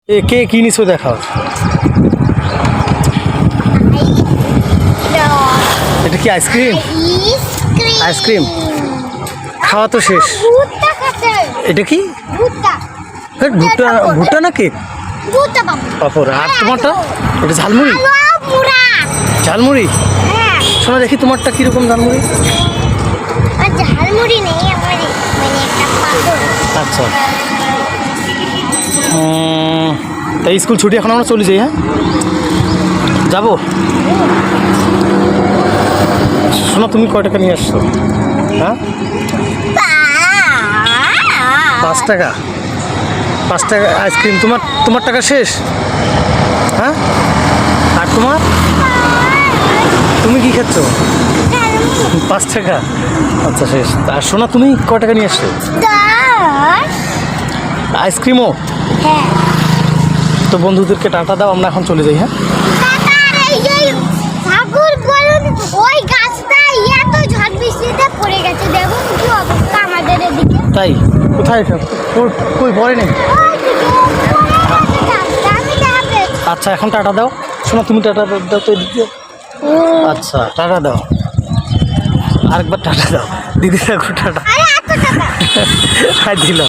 এ কে কি নিছো দেখাও। এটা কি আইসক্রিম? আইসক্রিম খাওয়া তো শেষ। এটা কি? ভুট্টা ভুট্টা না কেক? পাপড়। আর তোমারটা? এটা ঝালমুড়ি? ঝালমুড়ি? শোনা দেখি তোমারটা কিরকম ঝালমুড়ি? ঝালমুড়ি নেই আমার, মানে একটা পাপড়। আচ্ছা, তাই স্কুল ছুটি, এখন আমরা চলে যাই। হ্যাঁ যাবো। শোনা তুমি কয় টাকা নিয়ে আসছো? হ্যাঁ 5 টাকা। 5 টাকা আইসক্রিম। তোমার টাকা শেষ? হ্যাঁ আর তুমি কি খাচ্ছ? 5 টাকা। আচ্ছা শেষ। আর শোনা তুমি কয় টাকা নিয়ে আসছো? আইসক্রিমও? হ্যাঁ। তো বন্ধুদেরকে টাটা দাও, আমরা এখন চলে যাই। হ্যাঁ ওই গাছটা এত ঝড় বৃষ্টিতে পড়ে গেছে, দেখুন কি অবস্থা আমাদের এদিকে। তাই? কোথায়? কই পড়ে নেই? আচ্ছা এখন টাটা দাও। শোনা তুমি টাটা দাও তো এদিকে। আচ্ছা টাটা দাও, আরেকবার টাটা দাও। দিদি দেখো টাটা। আরে এত টাকা দিল।